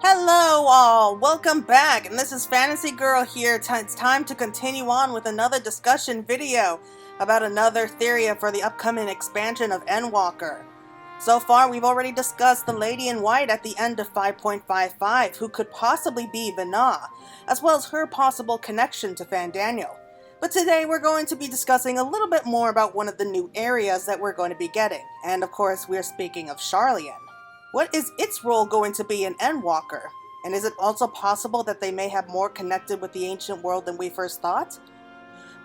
Hello all, welcome back, and this is Fantasy Girl here. It's time to continue on with another discussion video about another theory for the upcoming expansion of Endwalker. So far, we've already discussed the Lady in White at the end of 5.55, who could possibly be Venat, as well as her possible connection to Fandaniel. But today we're going to be discussing a little bit more about one of the new areas that we're going to be getting, and of course we're speaking of Sharlayan. What is its role going to be in Endwalker? And is it also possible that they may have more connected with the ancient world than we first thought?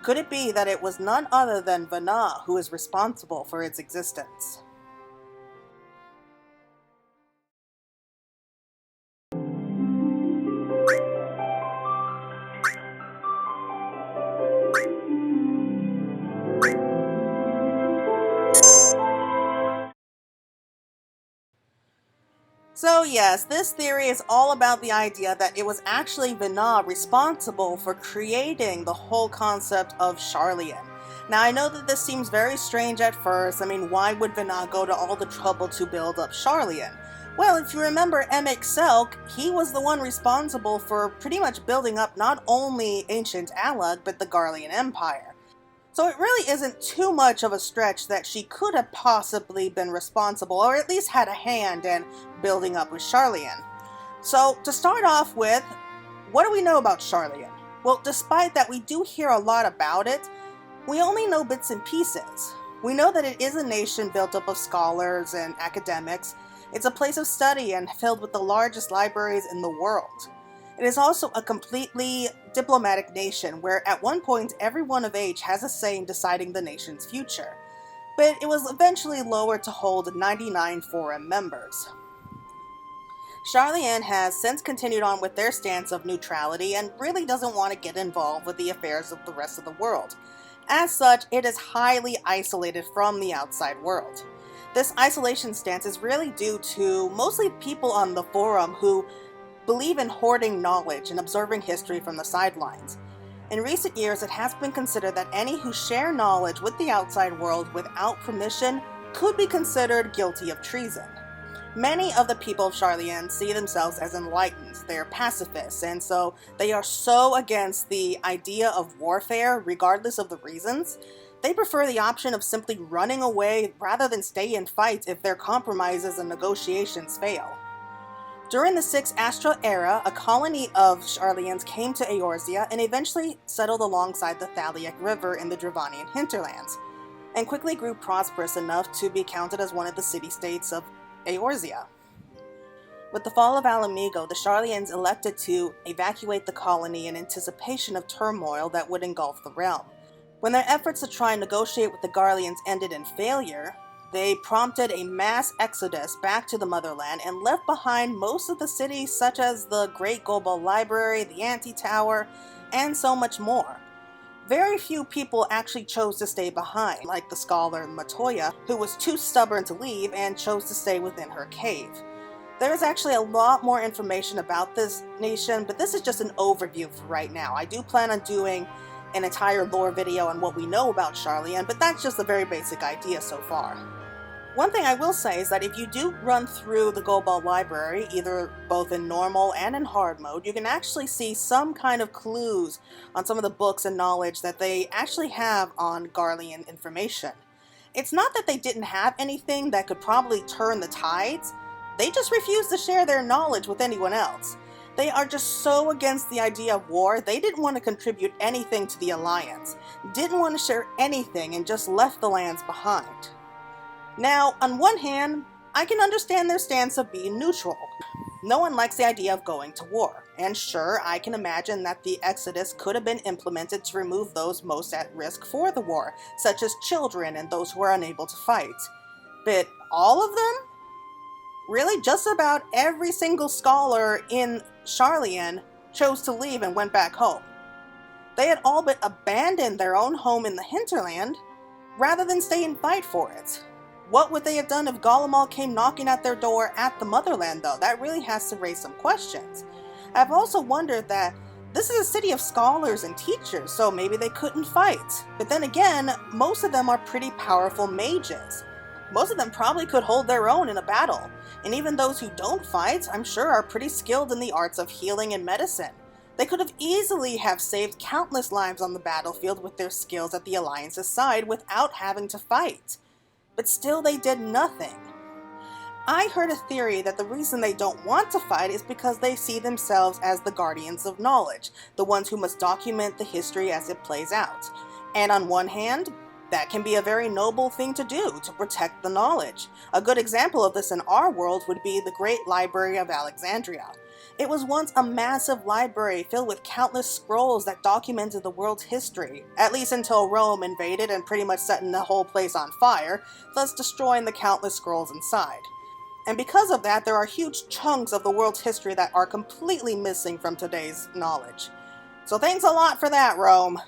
Could it be that it was none other than Venat who is responsible for its existence? So yes, this theory is all about the idea that it was actually Venat responsible for creating the whole concept of Sharlayan. Now I know that this seems very strange at first. I mean, why would Venat go to all the trouble to build up Sharlayan? Well, if you remember Selk, he was the one responsible for pretty much building up not only ancient Alag, but the Garlean Empire. So it really isn't too much of a stretch that she could have possibly been responsible, or at least had a hand in building up with Sharlayan. So to start off with, what do we know about Sharlayan? Well, despite that we do hear a lot about it, we only know bits and pieces. We know that it is a nation built up of scholars and academics. It's a place of study and filled with the largest libraries in the world. It is also a completely diplomatic nation where at one point everyone of age has a say in deciding the nation's future, but it was eventually lowered to hold 99 foreign members. Sharlayan has since continued on with their stance of neutrality and really doesn't want to get involved with the affairs of the rest of the world. As such, it is highly isolated from the outside world. This isolation stance is really due to mostly people on the forum who believe in hoarding knowledge and observing history from the sidelines. In recent years, it has been considered that any who share knowledge with the outside world without permission could be considered guilty of treason. Many of the people of Sharlayan see themselves as enlightened, they're pacifists, and so they are so against the idea of warfare, regardless of the reasons. They prefer the option of simply running away rather than stay and fight if their compromises and negotiations fail. During the 6th Astral Era, a colony of Sharlayans came to Eorzea and eventually settled alongside the Thaliac River in the Dravanian hinterlands, and quickly grew prosperous enough to be counted as one of the city-states of Eorzea. With the fall of Alamigo, the Sharlayans elected to evacuate the colony in anticipation of turmoil that would engulf the realm. When their efforts to try and negotiate with the Garleans ended in failure, they prompted a mass exodus back to the motherland and left behind most of the cities such as the Great Global Library, the Anti-Tower, and so much more. Very few people actually chose to stay behind, like the scholar Matoya, who was too stubborn to leave and chose to stay within her cave. There is actually a lot more information about this nation, but this is just an overview for right now. I do plan on doing an entire lore video on what we know about Sharlayan, but that's just a very basic idea so far. One thing I will say is that if you do run through the Global Library, either both in normal and in hard mode, you can actually see some kind of clues on some of the books and knowledge that they actually have on Garlean information. It's not that they didn't have anything that could probably turn the tides, they just refused to share their knowledge with anyone else. They are just so against the idea of war, they didn't want to contribute anything to the Alliance, didn't want to share anything, and just left the lands behind. Now, on one hand, I can understand their stance of being neutral. No one likes the idea of going to war, and sure, I can imagine that the Exodus could have been implemented to remove those most at risk for the war, such as children and those who are unable to fight. But all of them? Really, just about every single scholar in Sharlayan chose to leave and went back home. They had all but abandoned their own home in the hinterland, rather than stay and fight for it. What would they have done if Golimal came knocking at their door at the motherland, though? That really has to raise some questions. I've also wondered that this is a city of scholars and teachers, so maybe they couldn't fight. But then again, most of them are pretty powerful mages. Most of them probably could hold their own in a battle. And even those who don't fight, I'm sure, are pretty skilled in the arts of healing and medicine. They could have easily have saved countless lives on the battlefield with their skills at the Alliance's side without having to fight. But still they did nothing. I heard a theory that the reason they don't want to fight is because they see themselves as the guardians of knowledge, the ones who must document the history as it plays out. And on one hand, that can be a very noble thing to do, to protect the knowledge. A good example of this in our world would be the Great Library of Alexandria. It was once a massive library filled with countless scrolls that documented the world's history, at least until Rome invaded and pretty much setting the whole place on fire, thus destroying the countless scrolls inside. And because of that, there are huge chunks of the world's history that are completely missing from today's knowledge. So thanks a lot for that, Rome.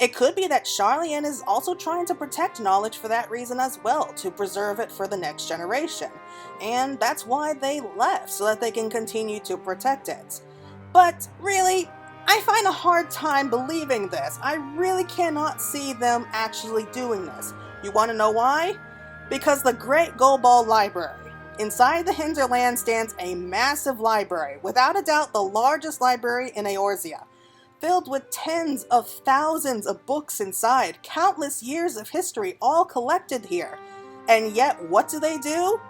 It could be that Sharlayan is also trying to protect knowledge for that reason as well, to preserve it for the next generation. And that's why they left, so that they can continue to protect it. But really, I find a hard time believing this. I really cannot see them actually doing this. You want to know why? Because the Great Gold Library. Inside the hinterland stands a massive library, without a doubt the largest library in Eorzea, filled with tens of thousands of books inside, countless years of history all collected here. And yet, what do?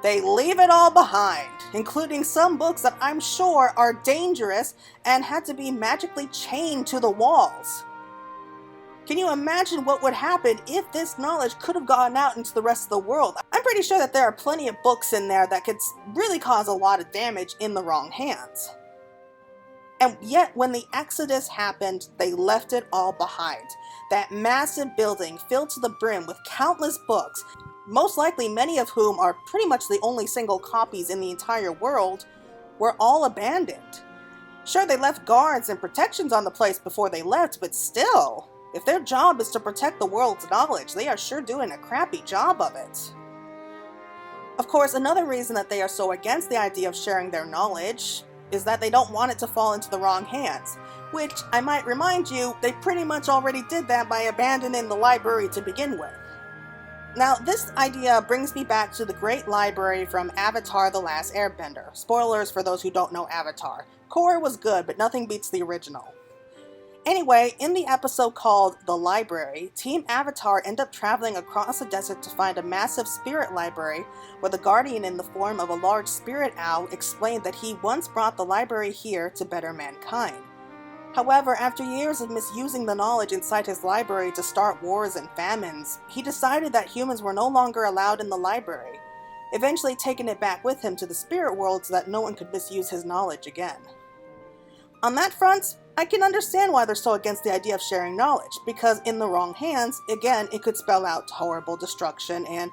They leave it all behind, including some books that I'm sure are dangerous and had to be magically chained to the walls. Can you imagine what would happen if this knowledge could have gone out into the rest of the world? I'm pretty sure that there are plenty of books in there that could really cause a lot of damage in the wrong hands. And yet, when the Exodus happened, they left it all behind. That massive building filled to the brim with countless books, most likely many of whom are pretty much the only single copies in the entire world, were all abandoned. Sure, they left guards and protections on the place before they left, but still, if their job is to protect the world's knowledge, they are sure doing a crappy job of it. Of course, another reason that they are so against the idea of sharing their knowledge is that they don't want it to fall into the wrong hands, which, I might remind you, they pretty much already did that by abandoning the library to begin with. Now, this idea brings me back to the Great Library from Avatar: The Last Airbender. Spoilers for those who don't know Avatar. Korra was good, but nothing beats the original. Anyway, in the episode called The Library, Team Avatar end up traveling across the desert to find a massive spirit library where the guardian in the form of a large spirit owl explained that he once brought the library here to better mankind. However, after years of misusing the knowledge inside his library to start wars and famines, he decided that humans were no longer allowed in the library, eventually taking it back with him to the spirit world so that no one could misuse his knowledge again. On that front, I can understand why they're so against the idea of sharing knowledge, because in the wrong hands, again, it could spell out horrible destruction and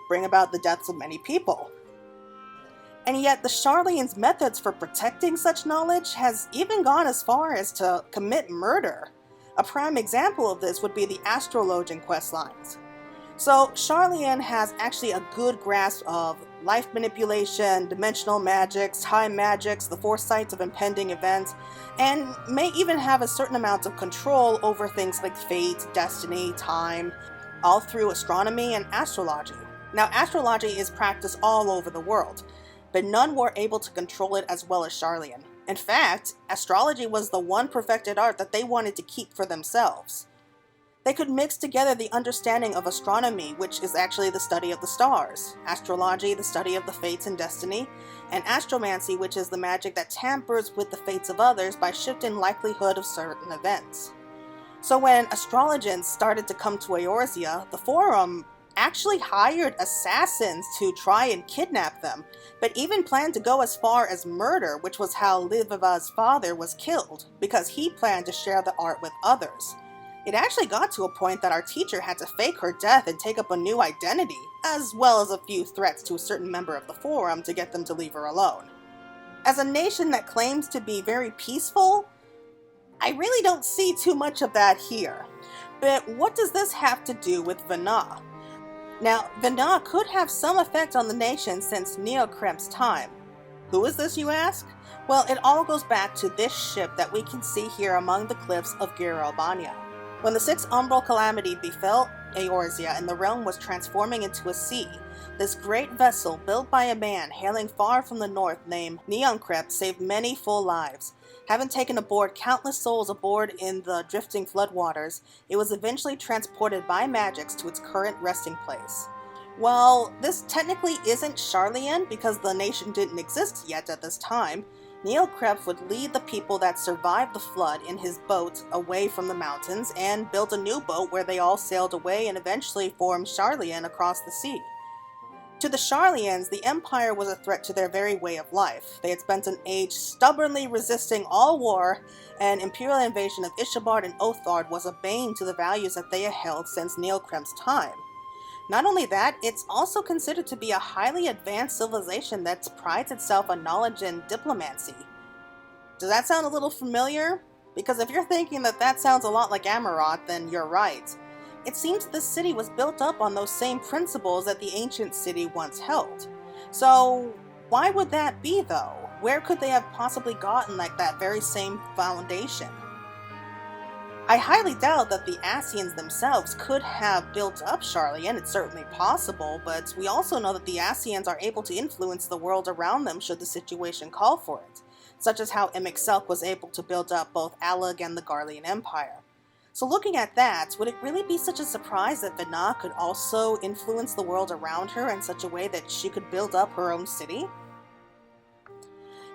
bring about the deaths of many people. And yet the Sharlayan's methods for protecting such knowledge has even gone as far as to commit murder. A prime example of this would be the Astrologian questlines. So Sharlayan has actually a good grasp of life manipulation, dimensional magics, time magics, the foresight of impending events, and may even have a certain amount of control over things like fate, destiny, time, all through astronomy and astrology. Now, astrology is practiced all over the world, but none were able to control it as well as Sharlayan. In fact, astrology was the one perfected art that they wanted to keep for themselves. They could mix together the understanding of astronomy, which is actually the study of the stars, astrology, the study of the fates and destiny, and astromancy, which is the magic that tampers with the fates of others by shifting likelihood of certain events. So when astrologians started to come to Eorzea, the Forum actually hired assassins to try and kidnap them, but even planned to go as far as murder, which was how Liviva's father was killed, because he planned to share the art with others. It actually got to a point that our teacher had to fake her death and take up a new identity, as well as a few threats to a certain member of the Forum to get them to leave her alone. As a nation that claims to be very peaceful, I really don't see too much of that here. But what does this have to do with Venat? Now, Venat could have some effect on the nation since Neokremp's time. Who is this, you ask? Well, it all goes back to this ship that we can see here among the cliffs of Giralbania. When the Sixth Umbral Calamity befell, Eorzea and the realm was transforming into a sea, this great vessel built by a man hailing far from the north named Neoncrep saved many full lives. Having taken aboard countless souls aboard in the drifting floodwaters, it was eventually transported by magics to its current resting place. While this technically isn't Sharlayan because the nation didn't exist yet at this time, Neoncrep would lead the people that survived the flood in his boat away from the mountains and build a new boat where they all sailed away and eventually formed Sharlayan across the sea. To the Sharlayans, the Empire was a threat to their very way of life. They had spent an age stubbornly resisting all war, and imperial invasion of Ishabard and Othard was a bane to the values that they had held since Neocrep's time. Not only that, it's also considered to be a highly advanced civilization that prides itself on knowledge and diplomacy. Does that sound a little familiar? Because if you're thinking that that sounds a lot like Amaroth, then you're right. It seems this city was built up on those same principles that the ancient city once held. So why would that be though? Where could they have possibly gotten that very same foundation? I highly doubt that the Ascians themselves could have built up Sharlayan. It's certainly possible, but we also know that the Ascians are able to influence the world around them should the situation call for it, such as how Emixelk was able to build up both Alag and the Garlean Empire. So looking at that, would it really be such a surprise that Venat could also influence the world around her in such a way that she could build up her own city?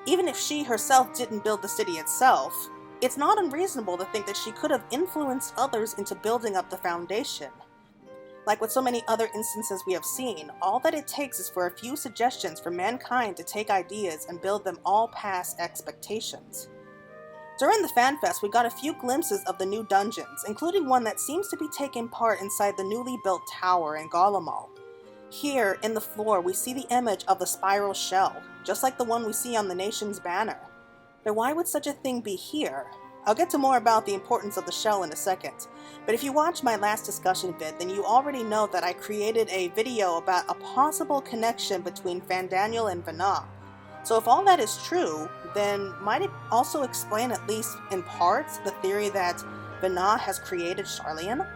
Even if she herself didn't build the city itself, it's not unreasonable to think that she could have influenced others into building up the foundation. Like with so many other instances we have seen, all that it takes is for a few suggestions for mankind to take ideas and build them all past expectations. During the FanFest, we got a few glimpses of the new dungeons, including one that seems to be taking part inside the newly built tower in Garlemald. Here, in the floor, we see the image of the spiral shell, just like the one we see on the nation's banner. But why would such a thing be here? I'll get to more about the importance of the shell in a second, but if you watched my last discussion vid, then you already know that I created a video about a possible connection between Fandaniel and Venat. So if all that is true, then might it also explain, at least in parts, the theory that Venat has created Sharlayan?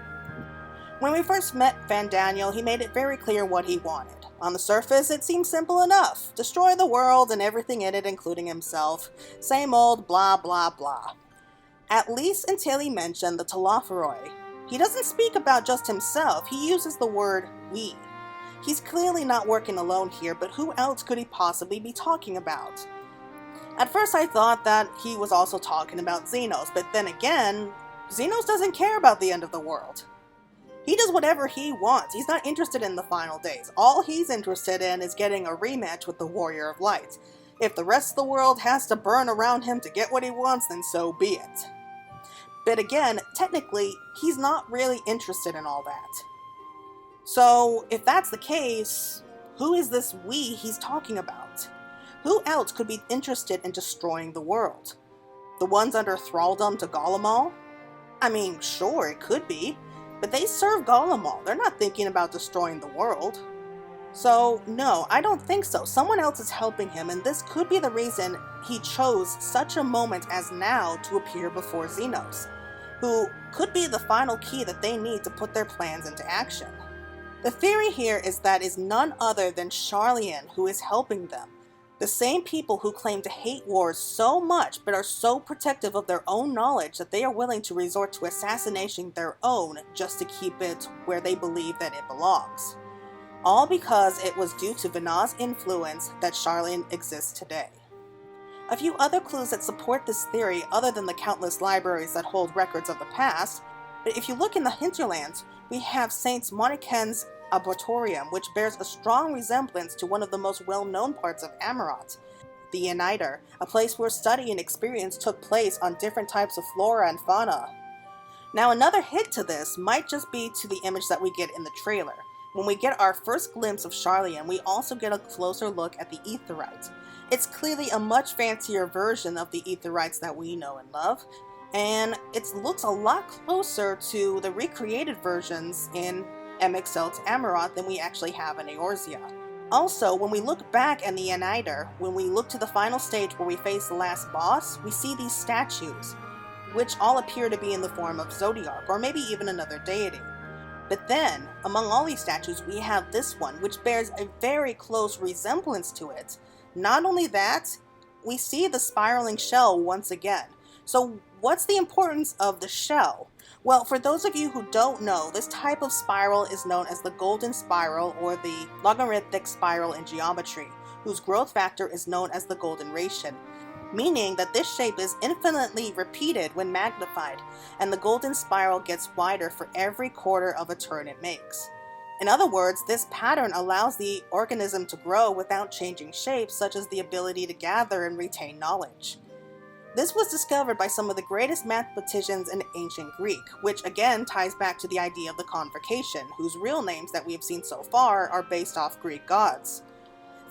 When we first met Fandaniel, he made it very clear what he wanted. On the surface, it seemed simple enough. Destroy the world and everything in it, including himself. Same old blah blah blah. At least until he mentioned the Telophoroi. He doesn't speak about just himself, he uses the word we. He's clearly not working alone here, but who else could he possibly be talking about? At first I thought that he was also talking about Xenos, but then again, Xenos doesn't care about the end of the world. He does whatever he wants. He's not interested in the final days. All he's interested in is getting a rematch with the Warrior of Light. If the rest of the world has to burn around him to get what he wants, then so be it. But again, technically, he's not really interested in all that. So, if that's the case, who is this we he's talking about? Who else could be interested in destroying the world? The ones under thraldom to Garlemald? I mean, sure, it could be. But they serve Garlemald. They're not thinking about destroying the world. So, no, I don't think so. Someone else is helping him, and this could be the reason he chose such a moment as now to appear before Xenos, who could be the final key that they need to put their plans into action. The theory here is that is none other than Sharlayan who is helping them. The same people who claim to hate wars so much but are so protective of their own knowledge that they are willing to resort to assassination their own just to keep it where they believe that it belongs. All because it was due to Venat's influence that Sharlayan exists today. A few other clues that support this theory other than the countless libraries that hold records of the past, but if you look in the hinterlands, we have Saint Moniken's Arboretum, which bears a strong resemblance to one of the most well-known parts of Amaroth, the Uniter, a place where study and experience took place on different types of flora and fauna. Now another hint to this might just be to the image that we get in the trailer. When we get our first glimpse of Sharlayan, we also get a closer look at the Aetheryte. It's clearly a much fancier version of the Aetherites that we know and love, and it looks a lot closer to the recreated versions in Emixelk's Amaroth than we actually have in Eorzea. Also, when we look back at the Uniter, when we look to the final stage where we face the last boss, we see these statues, which all appear to be in the form of Zodiark, or maybe even another deity. But then, among all these statues, we have this one, which bears a very close resemblance to it. Not only that, we see the spiraling shell once again. So what's the importance of the shell? Well, for those of you who don't know, this type of spiral is known as the golden spiral or the logarithmic spiral in geometry, whose growth factor is known as the golden ratio, meaning that this shape is infinitely repeated when magnified, and the golden spiral gets wider for every quarter of a turn it makes. In other words, this pattern allows the organism to grow without changing shape, such as the ability to gather and retain knowledge. This was discovered by some of the greatest mathematicians in ancient Greek, which again ties back to the idea of the convocation, whose real names that we have seen so far are based off Greek gods.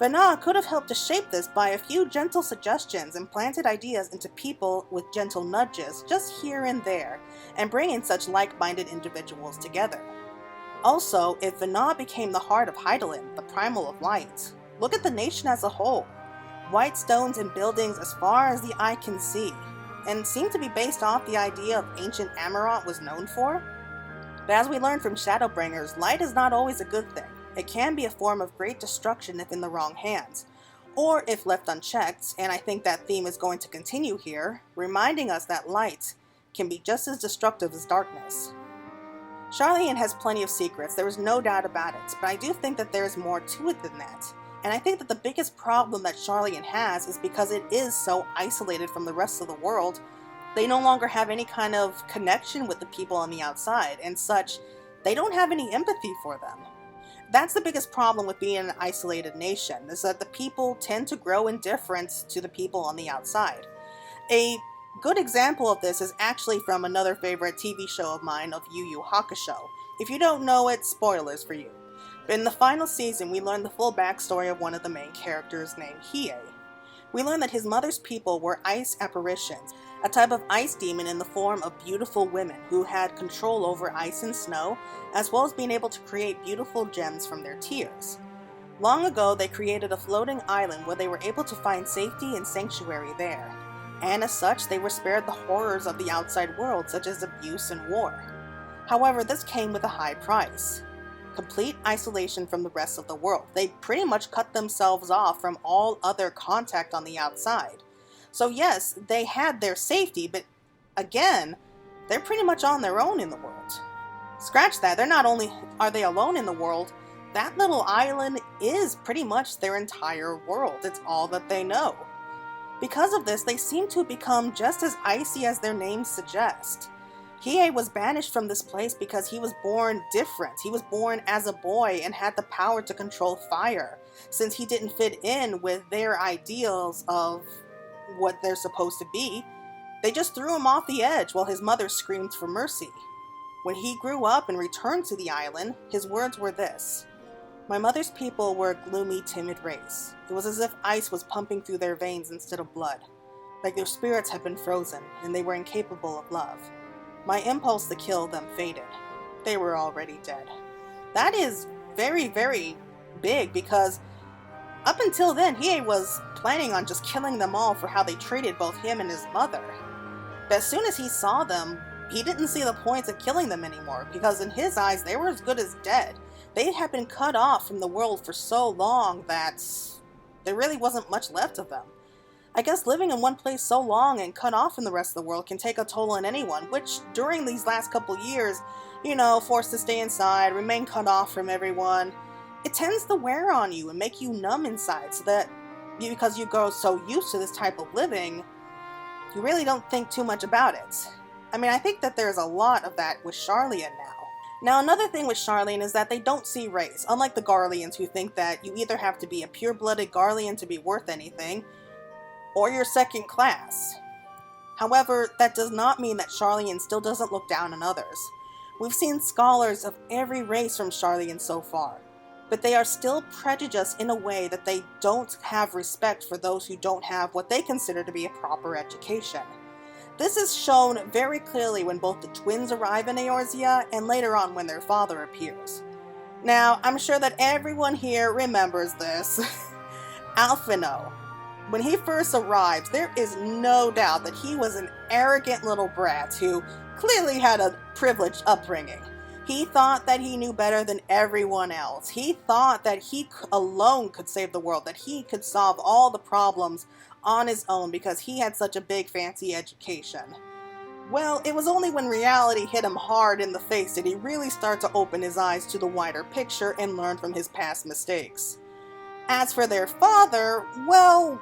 Venat could have helped to shape this by a few gentle suggestions and planted ideas into people with gentle nudges just here and there, and bringing such like-minded individuals together. Also, if Venat became the heart of Hydaelyn, the primal of light, look at the nation as a whole. White stones and buildings as far as the eye can see, and seem to be based off the idea of ancient Amarant was known for. But as we learned from Shadowbringers, light is not always a good thing. It can be a form of great destruction if in the wrong hands, or if left unchecked, and I think that theme is going to continue here, reminding us that light can be just as destructive as darkness. Sharlayan has plenty of secrets, there is no doubt about it, but I do think that there is more to it than that. And I think that the biggest problem that Sharlayan has is because it is so isolated from the rest of the world, they no longer have any kind of connection with the people on the outside, and such, they don't have any empathy for them. That's the biggest problem with being an isolated nation, is that the people tend to grow indifferent to the people on the outside. A good example of this is actually from another favorite TV show of mine, of Yu Yu Hakusho. If you don't know it, spoilers for you. But in the final season, we learn the full backstory of one of the main characters named Hiei. We learn that his mother's people were ice apparitions, a type of ice demon in the form of beautiful women who had control over ice and snow, as well as being able to create beautiful gems from their tears. Long ago, they created a floating island where they were able to find safety and sanctuary there, and as such, they were spared the horrors of the outside world, such as abuse and war. However, this came with a high price. Complete isolation from the rest of the world. They pretty much cut themselves off from all other contact on the outside. So yes, they had their safety, but again, they're pretty much on their own in the world. Scratch that, they're not only are they alone in the world, that little island is pretty much their entire world. It's all that they know. Because of this, they seem to have become just as icy as their names suggest. Hiei was banished from this place because he was born different. He was born as a boy and had the power to control fire, since he didn't fit in with their ideals of what they're supposed to be. They just threw him off the edge while his mother screamed for mercy. When he grew up and returned to the island, his words were this: "My mother's people were a gloomy, timid race. It was as if ice was pumping through their veins instead of blood, like their spirits had been frozen and they were incapable of love. My impulse to kill them faded. They were already dead." That is very, very big, because up until then, Hiei was planning on just killing them all for how they treated both him and his mother. But as soon as he saw them, he didn't see the point of killing them anymore, because in his eyes, they were as good as dead. They had been cut off from the world for so long that there really wasn't much left of them. I guess living in one place so long and cut off from the rest of the world can take a toll on anyone, which during these last couple years, forced to stay inside, remain cut off from everyone, it tends to wear on you and make you numb inside, so that because you grow so used to this type of living, you really don't think too much about it. I mean, I think that there's a lot of that with Sharlayan now. Now, another thing with Sharlayan is that they don't see race, unlike the Garleans, who think that you either have to be a pure-blooded Garlean to be worth anything, or you're second class. However, that does not mean that Sharlayan still doesn't look down on others. We've seen scholars of every race from Sharlayan so far, but they are still prejudiced in a way that they don't have respect for those who don't have what they consider to be a proper education. This is shown very clearly when both the twins arrive in Eorzea and later on when their father appears. Now, I'm sure that everyone here remembers this. Alphino. When he first arrives, there is no doubt that he was an arrogant little brat who clearly had a privileged upbringing. He thought that he knew better than everyone else. He thought that he alone could save the world, that he could solve all the problems on his own because he had such a big fancy education. Well, it was only when reality hit him hard in the face did he really start to open his eyes to the wider picture and learn from his past mistakes. As for their father, well,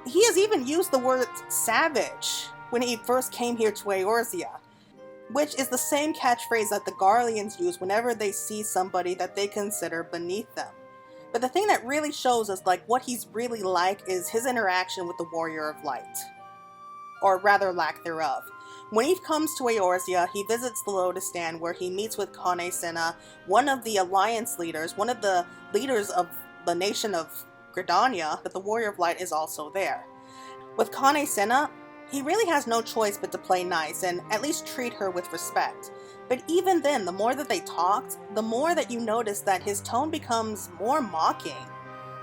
he has even used the word savage when he first came here to Eorzea, which is the same catchphrase that the Garleans use whenever they see somebody that they consider beneath them. But the thing that really shows us what he's really like is his interaction with the Warrior of Light. Or rather, lack thereof. When he comes to Eorzea, he visits the Lotus Stand where he meets with Kane Senna, one of the Alliance leaders, one of the leaders of the nation of Gridania, that the Warrior of Light is also there. With Kane Senna, he really has no choice but to play nice and at least treat her with respect. But even then, the more that they talked, the more that you notice that his tone becomes more mocking.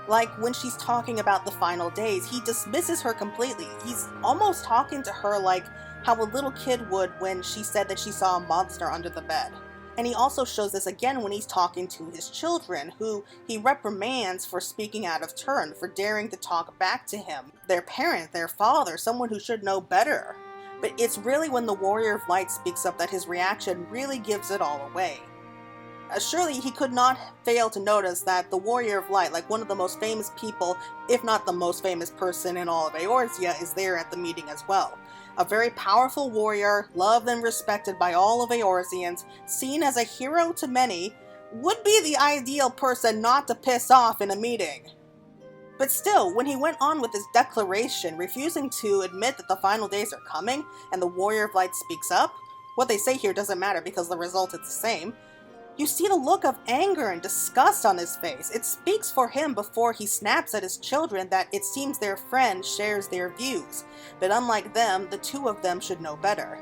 Like when she's talking about the final days, he dismisses her completely. He's almost talking to her like how a little kid would when she said that she saw a monster under the bed. And he also shows this again when he's talking to his children, who he reprimands for speaking out of turn, for daring to talk back to him, their parent, their father, someone who should know better. But it's really when the Warrior of Light speaks up that his reaction really gives it all away. Surely he could not fail to notice that the Warrior of Light, one of the most famous people, if not the most famous person in all of Eorzea, is there at the meeting as well. A very powerful warrior, loved and respected by all of Eorzeans, seen as a hero to many, would be the ideal person not to piss off in a meeting. But still, when he went on with his declaration, refusing to admit that the final days are coming, and the Warrior of Light speaks up, what they say here doesn't matter because the result is the same, you see the look of anger and disgust on his face. It speaks for him before he snaps at his children that it seems their friend shares their views, but unlike them, the two of them should know better.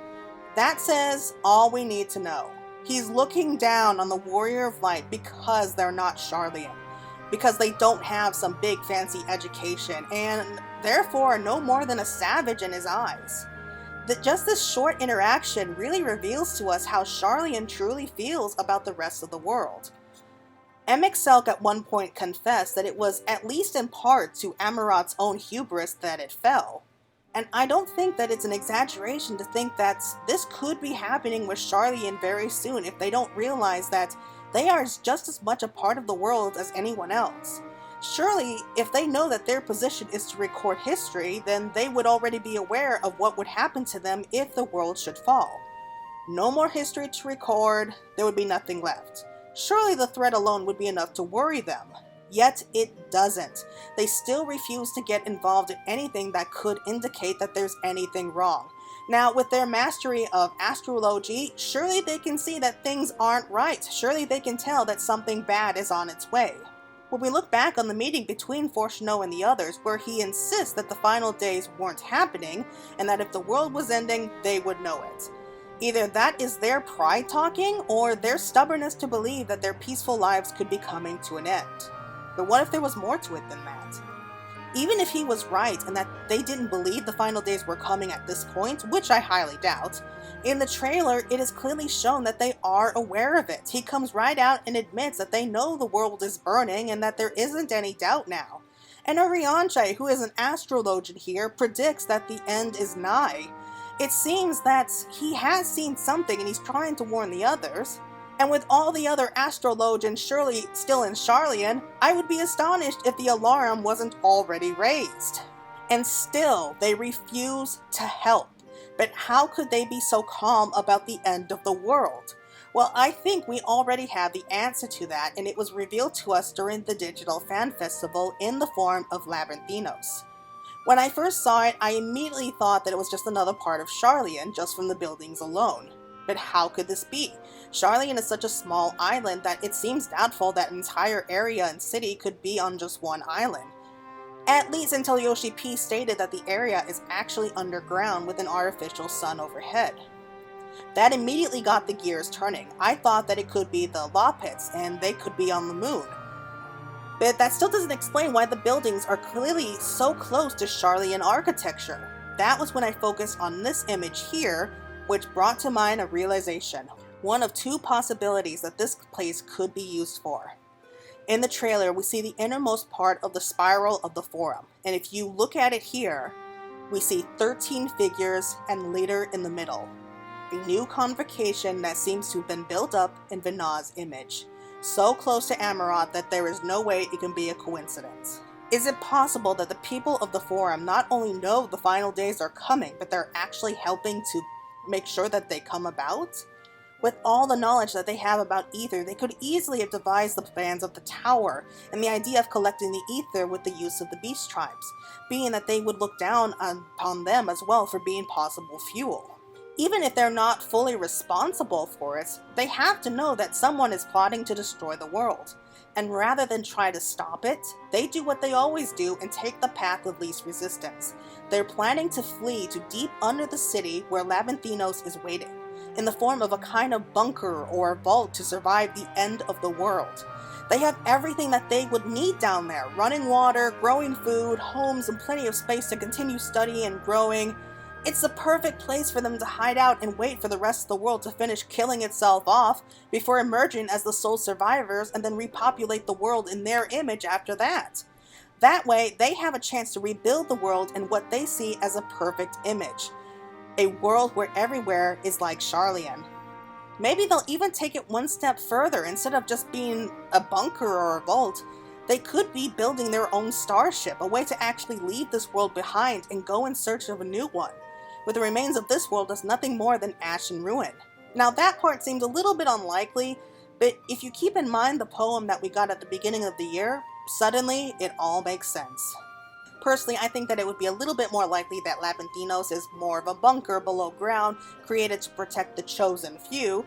That says all we need to know. He's looking down on the Warrior of Light because they're not Sharlayan, because they don't have some big fancy education, and therefore are no more than a savage in his eyes. That just this short interaction really reveals to us how Sharlayan truly feels about the rest of the world. Emixelk at one point confessed that it was at least in part to Amarat's own hubris that it fell. And I don't think that it's an exaggeration to think that this could be happening with Sharlayan very soon if they don't realize that they are just as much a part of the world as anyone else. Surely, if they know that their position is to record history, then they would already be aware of what would happen to them if the world should fall. No more history to record, there would be nothing left. Surely the threat alone would be enough to worry them. Yet it doesn't. They still refuse to get involved in anything that could indicate that there's anything wrong. Now, with their mastery of astrology, surely they can see that things aren't right. Surely they can tell that something bad is on its way. When we look back on the meeting between Fortunato and the others, where he insists that the final days weren't happening, and that if the world was ending, they would know it. Either that is their pride talking, or their stubbornness to believe that their peaceful lives could be coming to an end. But what if there was more to it than that? Even if he was right, and that they didn't believe the final days were coming at this point, which I highly doubt, in the trailer, it is clearly shown that they are aware of it. He comes right out and admits that they know the world is burning and that there isn't any doubt now. And Orianche, who is an astrologian here, predicts that the end is nigh. It seems that he has seen something and he's trying to warn the others. And with all the other astrologians surely still in Sharlayan, I would be astonished if the alarm wasn't already raised. And still, they refuse to help. But how could they be so calm about the end of the world? Well, I think we already have the answer to that, and it was revealed to us during the Digital Fan Festival in the form of Labyrinthinos. When I first saw it, I immediately thought that it was just another part of Sharlayan, just from the buildings alone. But how could this be? Sharlayan is such a small island that it seems doubtful that an entire area and city could be on just one island. At least until Yoshi P stated that the area is actually underground with an artificial sun overhead. That immediately got the gears turning. I thought that it could be the Loppets and they could be on the moon. But that still doesn't explain why the buildings are clearly so close to Sharlayan architecture. That was when I focused on this image here, which brought to mind a realization. one of two possibilities that this place could be used for. In the trailer, we see the innermost part of the spiral of the Forum, and if you look at it here, we see 13 figures and leader in the middle. A new convocation that seems to have been built up in Venat's image, so close to Amaroth that there is no way it can be a coincidence. Is it possible that the people of the Forum not only know the final days are coming, but they're actually helping to make sure that they come about? With all the knowledge that they have about Ether, they could easily have devised the plans of the Tower and the idea of collecting the Ether with the use of the Beast Tribes, being that they would look down upon them as well for being possible fuel. Even if they're not fully responsible for it, they have to know that someone is plotting to destroy the world. And rather than try to stop it, they do what they always do and take the path of least resistance. They're planning to flee to deep under the city where Labanthinos is waiting, in the form of a kind of bunker or vault to survive the end of the world. They have everything that they would need down there: running water, growing food, homes, and plenty of space to continue studying and growing. It's the perfect place for them to hide out and wait for the rest of the world to finish killing itself off before emerging as the sole survivors and then repopulate the world in their image after that. That way, they have a chance to rebuild the world in what they see as a perfect image. A world where everywhere is like Sharlayan. Maybe they'll even take it one step further. Instead of just being a bunker or a vault, they could be building their own starship, a way to actually leave this world behind and go in search of a new one, with the remains of this world as nothing more than ash and ruin. Now that part seems a little bit unlikely, but if you keep in mind the poem that we got at the beginning of the year, suddenly it all makes sense. Personally, I think that it would be a little bit more likely that Labanthinos is more of a bunker below ground, created to protect the chosen few,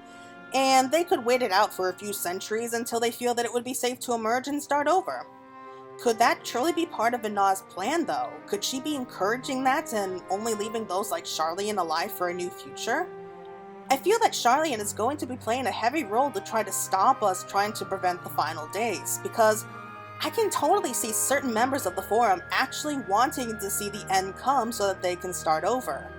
and they could wait it out for a few centuries until they feel that it would be safe to emerge and start over. Could that truly be part of Venat's plan, though? Could she be encouraging that and only leaving those like Sharlayan alive for a new future? I feel that Sharlayan is going to be playing a heavy role to try to stop us trying to prevent the final days, because I can totally see certain members of the Forum actually wanting to see the end come so that they can start over.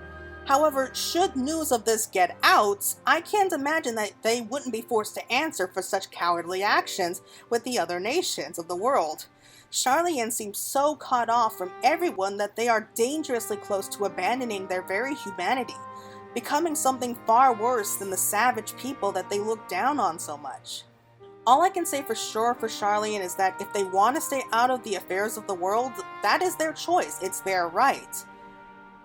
However, should news of this get out, I can't imagine that they wouldn't be forced to answer for such cowardly actions with the other nations of the world. Sharlayan seems so cut off from everyone that they are dangerously close to abandoning their very humanity, becoming something far worse than the savage people that they look down on so much. All I can say for sure for Sharlayan is that if they want to stay out of the affairs of the world, that is their choice, it's their right.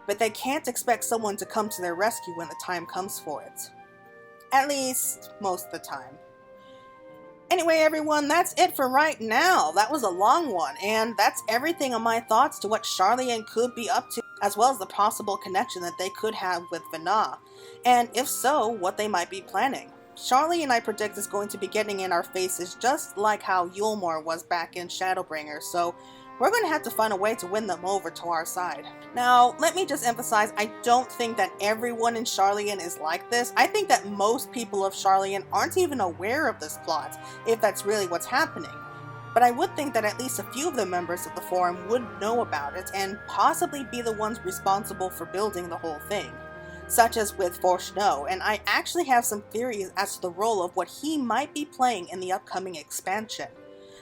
But they can't expect someone to come to their rescue when the time comes for it. At least, most of the time. Anyway, everyone, that's it for right now. That was a long one, and that's everything on my thoughts to what Sharlayan could be up to, as well as the possible connection that they could have with Venat, and if so, what they might be planning. Sharlayan, I predict, is going to be getting in our faces just like how Yulmore was back in Shadowbringer, so we're going to have to find a way to win them over to our side. Now, let me just emphasize, I don't think that everyone in Sharlayan is like this. I think that most people of Sharlayan aren't even aware of this plot, if that's really what's happening. But I would think that at least a few of the members of the Forum would know about it, and possibly be the ones responsible for building the whole thing. Such as with Forshno, and I actually have some theories as to the role of what he might be playing in the upcoming expansion.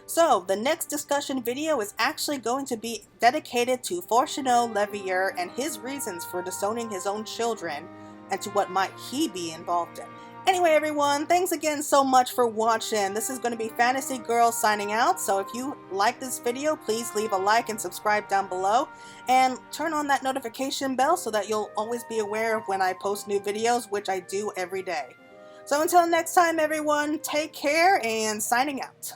So, the next discussion video is actually going to be dedicated to Forshno Levier and his reasons for disowning his own children, and to what might he be involved in. Anyway, everyone, thanks again so much for watching. This is going to be Fantasy Girl signing out, so if you like this video, please leave a like and subscribe down below, and turn on that notification bell so that you'll always be aware of when I post new videos, which I do every day. So until next time, everyone, take care, and signing out.